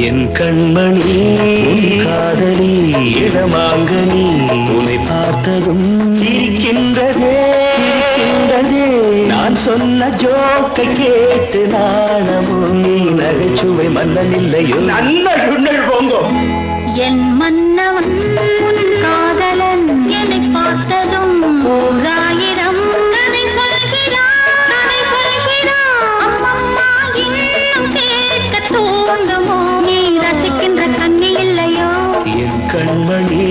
என் கண்மணி உன் காதலி இடமாங்கனி உன்னை பார்த்ததும் சிரிக்கின்றதே சிரிக்கின்றதே நான் சொன்ன ஜோக்கை கேட்டு நாணமும் நீ நகைச்சுவை மன்னன் இல்லையோ நன்னல் போங்கோ என் மன்னவன் உன் காதலன் என்னை பார்த்ததும் ஓராயிரம் கதை சொல்கிறான் அம்மம்மா இன்னும் கேட்க தூங்குமோ நீ ரசிக்கின்ற கண்ணி இல்லையோ என் கண்மணி